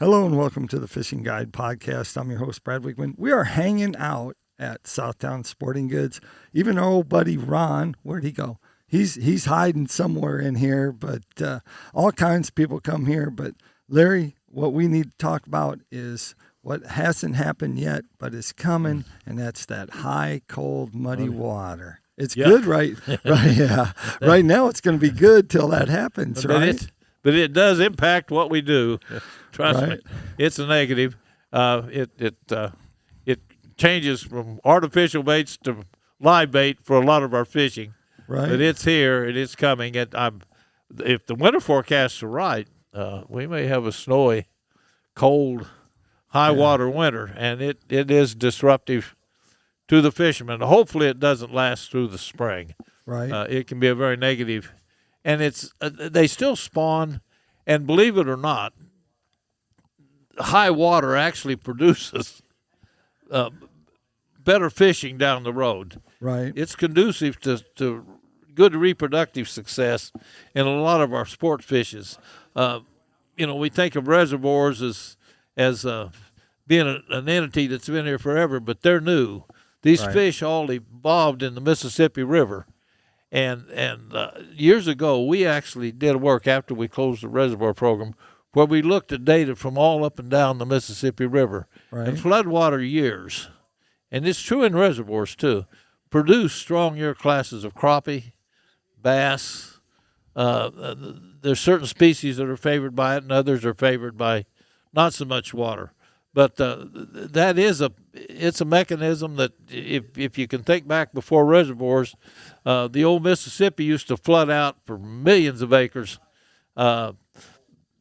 Hello and welcome to the Fishing Guide Podcast. I'm your host, Brad Wiegmann. We are hanging out at Southtown Sporting Goods. Even our old buddy Ron, where'd he go? He's hiding somewhere in here, but all kinds of people come here. But Larry, what we need to talk about is what hasn't happened yet, but is coming, and that's that high, cold, muddy water. It's good, right? Right, yeah. Right now, it's going to be good till that happens, right? But it does impact what we do. Trust me, Right. it's a negative. It changes from artificial baits to live bait for a lot of our fishing. Right. But it's here and it's coming. And if the winter forecasts are right, we may have a snowy, cold, high water winter, and it is disruptive to the fishermen. Hopefully, it doesn't last through the spring. Right. It can be a very negative. And it's they still spawn, and believe it or not, high water actually produces better fishing down the road. Right. It's conducive to good reproductive success in a lot of our sport fishes. We think of reservoirs as being an entity that's been here forever, but they're new. These fish all evolved in the Mississippi River. And years ago, we actually did work after we closed the reservoir program where we looked at data from all up and down the Mississippi River. Right. And floodwater years, and it's true in reservoirs too, produce strong year classes of crappie, bass. There's certain species that are favored by it, and others are favored by not so much water. But it's a mechanism that if you can think back before reservoirs, the old Mississippi used to flood out for millions of acres.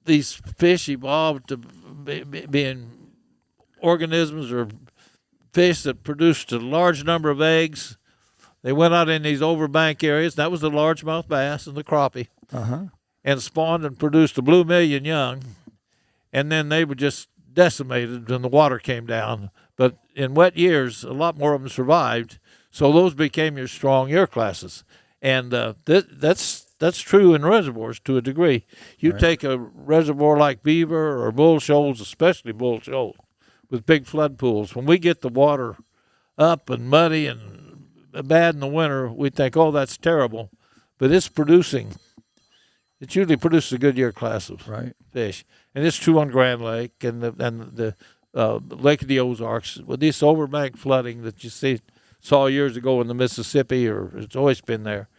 These fish evolved to being organisms or fish that produced a large number of eggs. They went out in these overbank areas. That was the largemouth bass and the crappie, and spawned and produced a blue million young, and then they were just decimated when the water came down. But in wet years, a lot more of them survived, so those became your strong year classes. And that's true in reservoirs to a degree. You take a reservoir like Beaver or Bull Shoals, especially Bull Shoals, with big flood pools. When we get the water up and muddy and bad in the winter, we think, oh, that's terrible. But it usually produces a good year class of fish. And it's true on Grand Lake and the Lake of the Ozarks. With this overbank flooding that you saw years ago in the Mississippi, or it's always been there,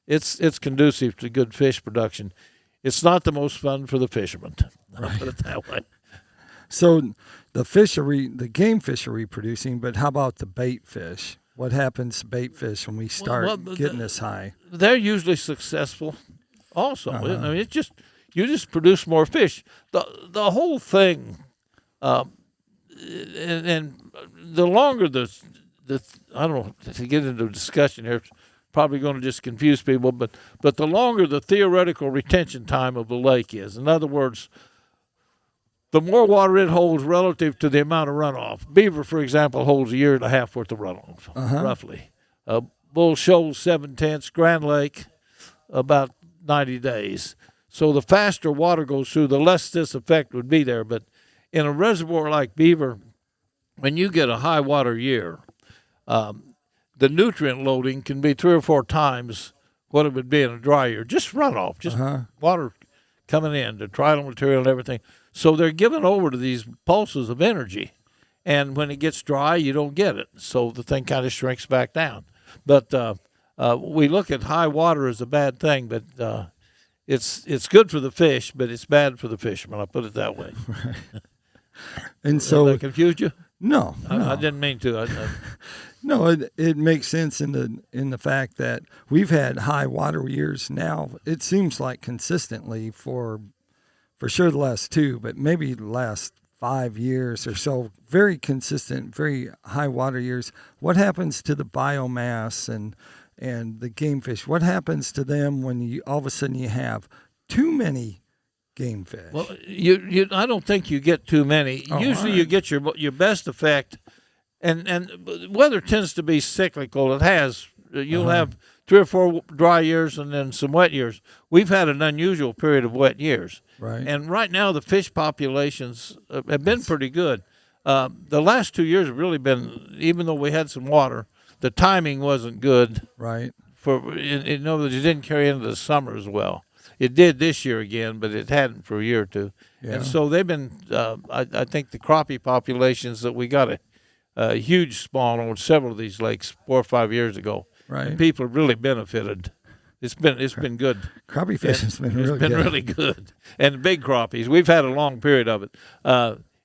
it's conducive to good fish production. It's not the most fun for the fishermen. I'll put it that way. So the game fish are reproducing, but how about the bait fish? What happens to bait fish when we start getting this high? They're usually successful also. I mean, you just produce more fish. The whole thing, and the longer the I don't know, to get into a discussion here, it's probably going to just confuse people, but the longer the theoretical retention time of the lake is, in other words, the more water it holds relative to the amount of runoff. Beaver, for example, holds a year and a half worth of runoff, roughly. Bull Shoals, 7/10, Grand Lake, about 90 days. So the faster water goes through, the less this effect would be there. But in a reservoir like Beaver, when you get a high water year, the nutrient loading can be 3 or 4 times what it would be in a dry year. Just runoff, just water coming in, the tidal material and everything. So they're given over to these pulses of energy. And when it gets dry, you don't get it. So the thing kind of shrinks back down. But we look at high water as a bad thing, but it's good for the fish, but it's bad for the fishermen. I'll put it that way. And so, did I confuse you? No. I didn't mean to. No, it makes sense in the fact that we've had high water years now. It seems like consistently for sure the last 2, but maybe the last 5 years or so, very consistent, very high water years. What happens to the biomass and the game fish? What happens to them when you all of a sudden you have too many game fish? Well, I don't think you get too many. Usually you get your best effect, and weather tends to be cyclical. It has. You'll have 3 or 4 dry years and then some wet years. We've had an unusual period of wet years. Right. And right now the fish populations have been pretty good. The last 2 years have really been, even though we had some water, the timing wasn't good. Right. In other words, it didn't carry into the summer as well. It did this year again, but it hadn't for a year or two. Yeah. And so they've been, I think the crappie populations that we got a huge spawn on several of these lakes 4 or 5 years ago. Right. And people have really benefited. It's been good. Crappie fishing's been really It's been good. really good. And big crappies. We've had a long period of it.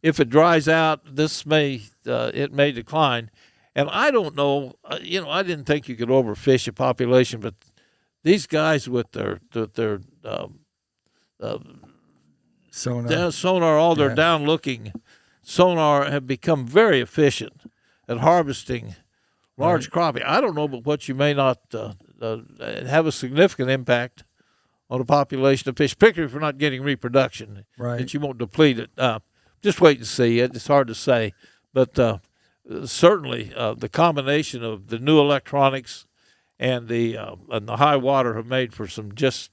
If it dries out, it may decline. And I don't know, I didn't think you could overfish a population, but these guys with their sonar, all their down-looking sonar have become very efficient at harvesting large crappie. I don't know, but what you may not have a significant impact on the population of fish, particularly if we're not getting reproduction. Right. That you won't deplete it. Just wait and see. It's hard to say, but certainly the combination of the new electronics and the high water have made for some, just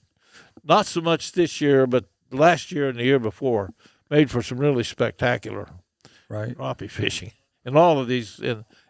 not so much this year, but last year and the year before, made for some really spectacular crappie fishing in all of these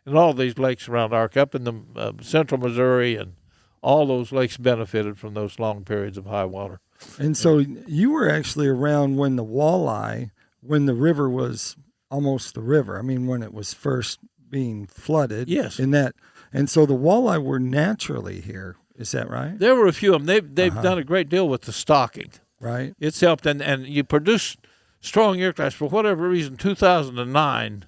in all of these lakes around Ark, up in the central Missouri, and all those lakes benefited from those long periods of high water. And so you were actually around when the river was almost the river. I mean, when it was first being flooded. Yes. And so the walleye were naturally here. Is that right? There were a few of them. They've done a great deal with the stocking. Right. It's helped, and you produce strong year class for whatever reason. 2009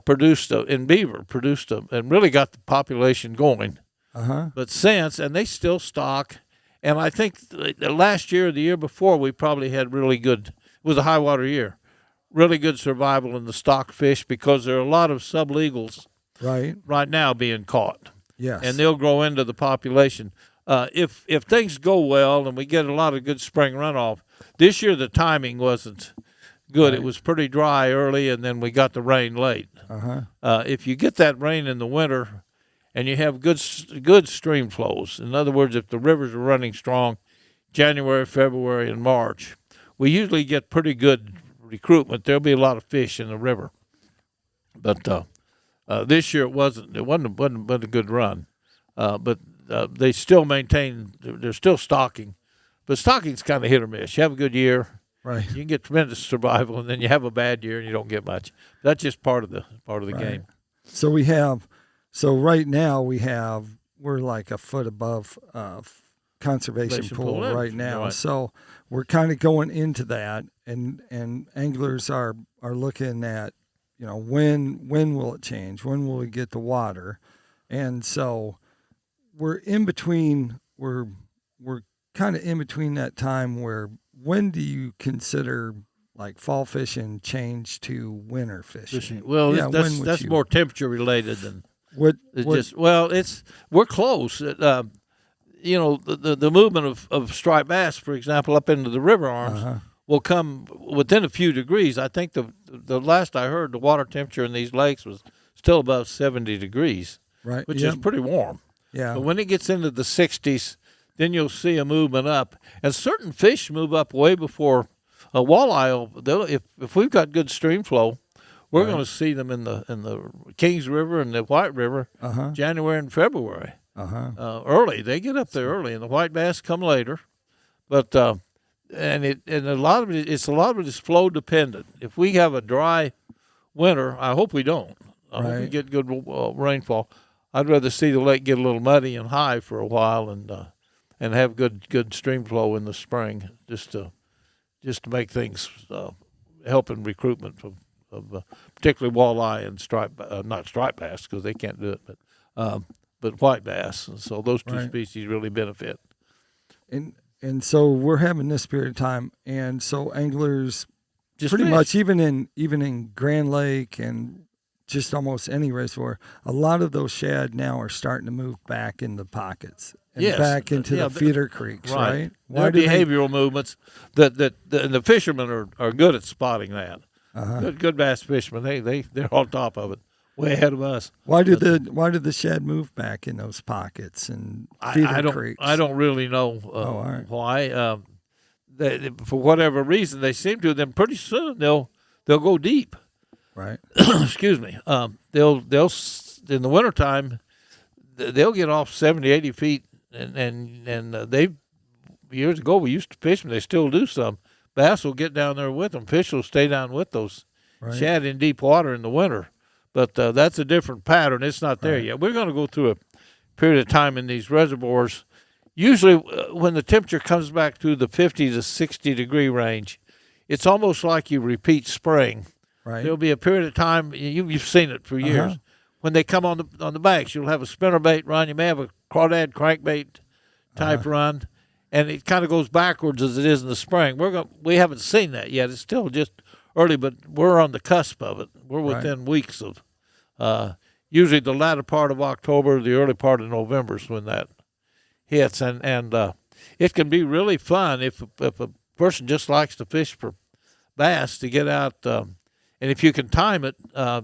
produced and really got the population going. But since, and they still stock, and I think last year or the year before we probably had really good. It was a high water year, really good survival in the stock fish because there are a lot of sublegals right now being caught. Yes. And they'll grow into the population. If things go well and we get a lot of good spring runoff, this year the timing wasn't good. It was pretty dry early, and then we got the rain late. If you get that rain in the winter and you have good stream flows, in other words, if the rivers are running strong January, February, and March, we usually get pretty good recruitment. There'll be a lot of fish in the river. But this year it wasn't a good run. But they still maintain, they're still stocking. But stocking's kind of hit or miss. You have a good year, right, you can get tremendous survival, and then you have a bad year and you don't get much. That's just part of the game. So right now we're like a foot above conservation pool right now. Right. So we're kind of going into that, and anglers are looking at, when will it change? When will we get the water? And so we're in between. We're kind of in between that time where, when do you consider like fall fishing change to winter fishing? Well, that's more temperature related than what. We're close. The movement of striped bass, for example, up into the river arms will come within a few degrees. I think the last I heard, the water temperature in these lakes was still above 70 degrees, right, which is pretty warm. Yeah. But when it gets into the 60s, then you'll see a movement up. And certain fish move up way before a walleye. If we've got good stream flow, we're going to see them in the Kings River and the White River January and February. Early. They get up there early, and the white bass come later. But a lot of it is flow dependent. If we have a dry winter, I hope we don't. I hope we get good rainfall. I'd rather see the lake get a little muddy and high for a while, and have good stream flow in the spring, just to make things help in recruitment of particularly walleye and not striped bass, because they can't do it, but white bass. And so those two species really benefit. And so we're having this period of time, and so anglers just pretty fish. much even in Grand Lake and just almost any reservoir, a lot of those shad now are starting to move back in the pockets and back into the feeder creeks, right? There are behavioral movements that the fishermen are good at spotting that. Good bass fishermen, they're on top of it. way ahead of us. Why did the shad move back in those pockets and feeder creeks? I don't really know all right. why. For whatever reason, they seem to. Then pretty soon they'll go deep. Right. Excuse me. They'll in the wintertime, they'll get off 70, 80 feet, and they years ago we used to fish them. They still do some. Bass will get down there with them. Fish will stay down with those shad in deep water in the winter. But that's a different pattern. It's not there yet. We're going to go through a period of time in these reservoirs. Usually when the temperature comes back to the 50 to 60 degree range, it's almost like you repeat spring. Right. There'll be a period of time, you've seen it for years, when they come on the banks. You'll have a spinnerbait run. You may have a crawdad crankbait type run, and it kind of goes backwards as it is in the spring. We haven't seen that yet. It's still just early, but we're on the cusp of it. We're within weeks of usually the latter part of October, the early part of November is when that hits, and it can be really fun if a person just likes to fish for bass to get out. And if you can time it,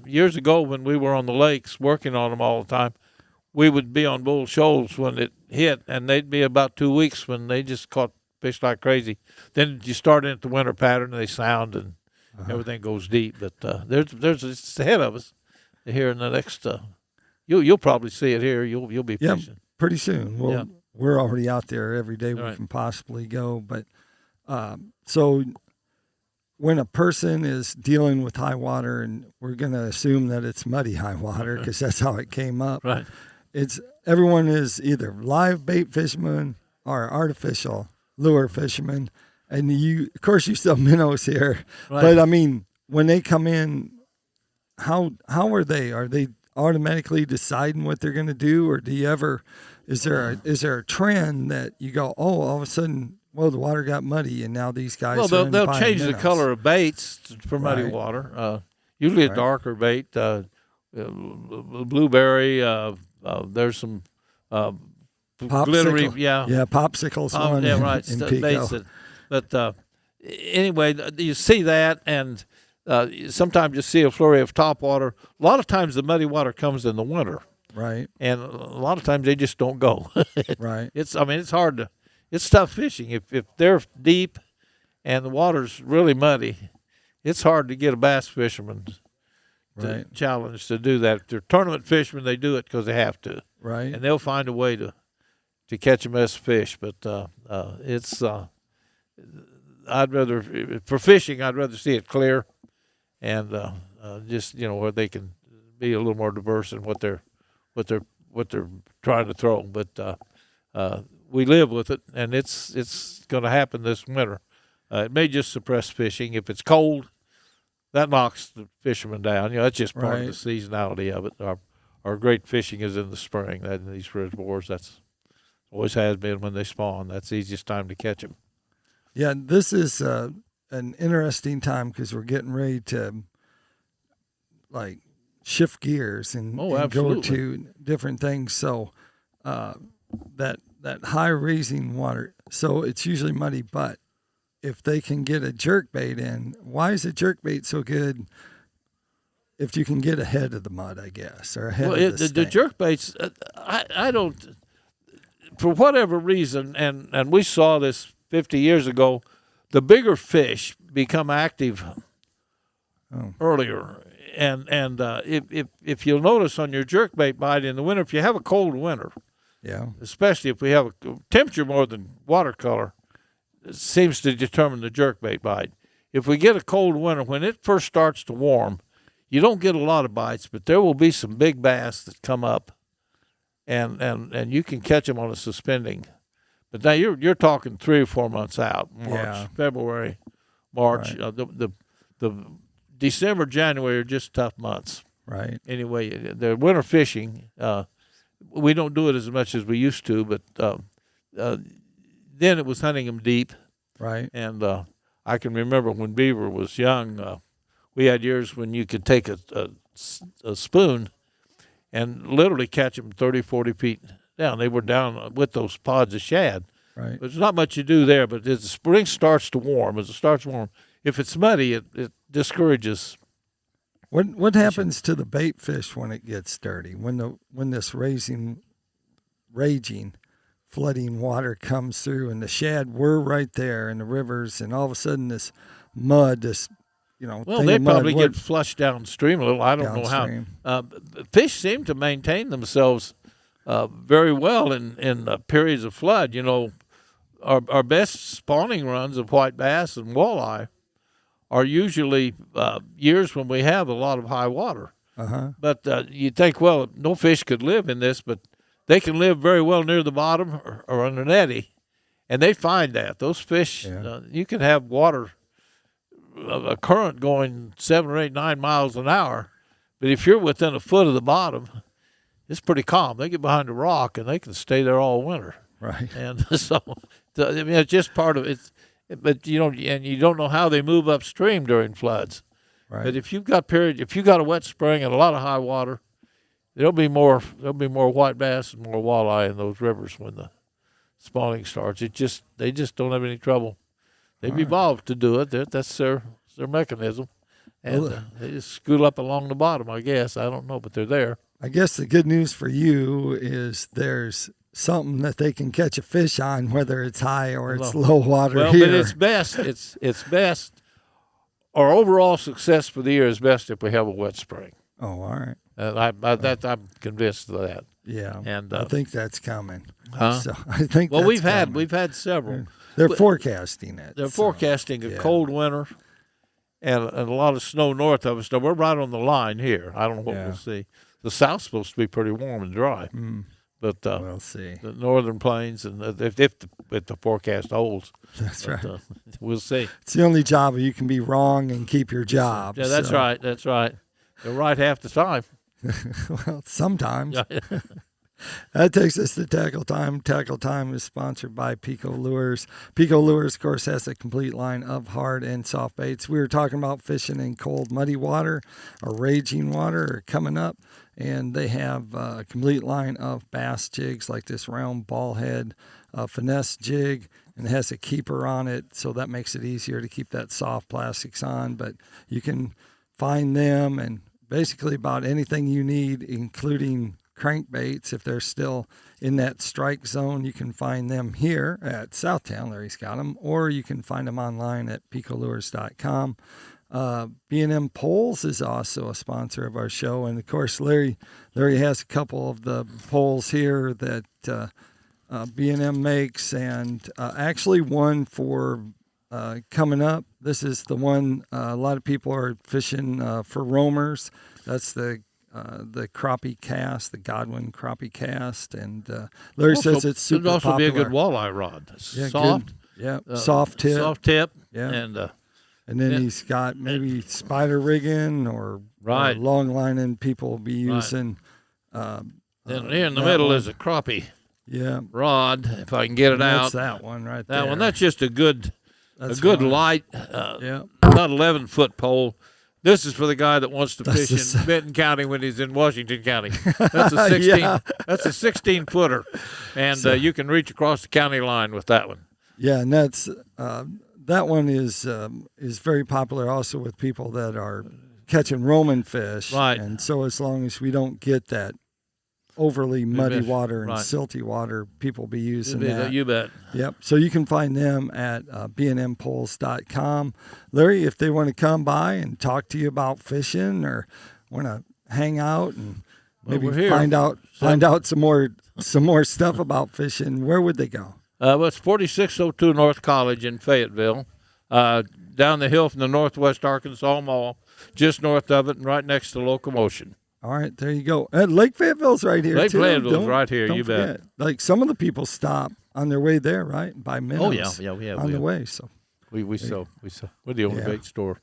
years ago when we were on the lakes working on them all the time, we would be on Bull Shoals when it hit, and they'd be about 2 weeks when they just caught fish like crazy. Then you start into the winter pattern, and they sound, and everything goes deep. But there's it's ahead of us here in the next. You'll probably see it here. You'll be fishing pretty soon. We're already out there every day we can possibly go. But so when a person is dealing with high water, and we're going to assume that it's muddy high water because that's how it came up. Right. Everyone is either live bait fishermen or artificial lure fishermen, and of course you sell minnows here. Right. But I mean, when they come in, how are they? Are they automatically deciding what they're going to do, or do you ever? Is there a trend that you go, oh, all of a sudden, well, the water got muddy, and now these guys they'll change the color of baits for muddy water. Usually a darker bait, blueberry. There's some glittery, popsicles. In PICO. But anyway, you see that, and sometimes you see a flurry of topwater. A lot of times the muddy water comes in the winter. Right. And a lot of times they just don't go. Right. It's hard to, it's tough fishing. If they're deep and the water's really muddy, it's hard to get a bass fisherman challenge to do that. If they're tournament fishermen, they do it because they have to. Right. And they'll find a way to catch a mess of fish. But for fishing, I'd rather see it clear and just, where they can be a little more diverse in what they're trying to throw. But we live with it, and it's going to happen this winter. It may just suppress fishing. If it's cold, that knocks the fishermen down. That's just part of the seasonality of it. Our great fishing is in the spring. That in these reservoirs, that's always has been when they spawn. That's the easiest time to catch them. Yeah, this is an interesting time because we're getting ready to shift gears and go to different things. So that high raising water, so it's usually muddy, but if they can get a jerk bait in, why is a jerk bait so good? If you can get ahead of the mud, I guess, or ahead of the jerk baits, I don't, for whatever reason, and we saw this 50 years ago, the bigger fish become active earlier. And if you'll notice on your jerkbait bite in the winter, if you have a cold winter, especially if we have a temperature more than watercolor, it seems to determine the jerkbait bite. If we get a cold winter, when it first starts to warm, you don't get a lot of bites, but there will be some big bass that come up, and you can catch them on a suspending. But now you're talking 3 or 4 months out, February, March, the December, January are just tough months. Right. Anyway, the winter fishing, we don't do it as much as we used to, but then it was hunting them deep. Right. And I can remember when beaver was young, we had years when you could take a spoon and literally catch them 30, 40 feet down. They were down with those pods of shad. Right. There's not much you do there, but as the spring starts to warm, if it's muddy, it discourages What happens to the bait fish when it gets dirty? When this raging, flooding water comes through, and the shad were right there in the rivers, and all of a sudden this mud, Well, thing they of mud, probably get flushed downstream a little. I don't downstream. know how. Fish seem to maintain themselves very well in periods of flood. Our best spawning runs of white bass and walleye are usually years when we have a lot of high water. Uh-huh. But you think, well, no fish could live in this, but they can live very well near the bottom or on an eddy, and they find that. Those fish, you can have water, a current going 7 or 8, 9 miles an hour, but if you're within a foot of the bottom, it's pretty calm. They get behind a rock, and they can stay there all winter. Right. And so, I mean, it's just part of it. But and you don't know how they move upstream during floods. Right. But if you've got a wet spring and a lot of high water, there'll be more white bass and more walleye in those rivers when the spawning starts. They just don't have any trouble. They've evolved to do it. That's their mechanism, and they just scoot up along the bottom. I guess I don't know, but they're there. I guess the good news for you is there's something that they can catch a fish on, whether it's high or it's low water well, here. But it's best. It's best. Our overall success for the year is best if we have a wet spring. Oh, all right. I'm convinced of that. Yeah, and I think that's coming. Huh? So I think. Well, we've had several. They're forecasting it. They're forecasting a cold winter and a lot of snow north of us. Now we're right on the line here. I don't know what we'll see. The South's supposed to be pretty warm and dry. But we'll see. The northern plains, and if the forecast holds, that's right. We'll see. It's the only job where you can be wrong and keep your job. Yeah, that's right. That's right. You're right half the time. Well, sometimes. That takes us to Tackle Time. Tackle Time is sponsored by PICO Lures. PICO Lures, of course, has a complete line of hard and soft baits. We were talking about fishing in cold, muddy water or raging water or coming up, and they have a complete line of bass jigs like this round ball head finesse jig, and it has a keeper on it, so that makes it easier to keep that soft plastics on. But you can find them and basically about anything you need, including crankbaits, if they're still in that strike zone. You can find them here at Southtown. Larry's got them, or you can find them online at picolures.com. B&M Poles is also a sponsor of our show, and of course Larry has a couple of the poles here that B&M makes, and actually one for coming up. This is the one a lot of people are fishing for roamers. That's the crappie cast, the Godwin crappie cast, and Larry says it's super popular. It'd also popular. be a good walleye rod. Yeah, soft. Good. Yeah, soft tip. Soft tip. Yeah. And then he's got maybe spider rigging or long lining people will be using. And here in the middle is a crappie rod, if I can get it out. That's that one right there. That one. That's just a good light, not 11-foot pole. This is for the guy that wants to fish in Benton County when he's in Washington County. That's a 16. That's a 16-footer, and you can reach across the county line with that one. Yeah, and that's that one is very popular also with people that are catching Roman fish. Right. And so as long as we don't get that overly muddy water and silty water, people will be using that. You bet. Yep. So you can find them at bnmpoles.com. Larry, if they want to come by and talk to you about fishing or want to hang out and maybe find out some more stuff about fishing, where would they go? It's 4602 North College in Fayetteville, down the hill from the Northwest Arkansas Mall, just north of it and right next to Locomotion. All right, there you go. Lake Fayetteville's right here, Lake too. Fayetteville's right here, you forget. bet. Like some of the people stop on their way there, right? Buy minnows on the way. So we sell. We're the only bait store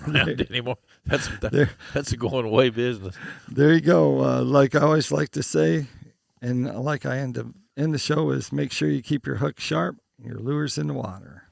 around anymore. That's a going away business. There you go. Like I always like to say, and like I end the show is make sure you keep your hook sharp and your lures in the water.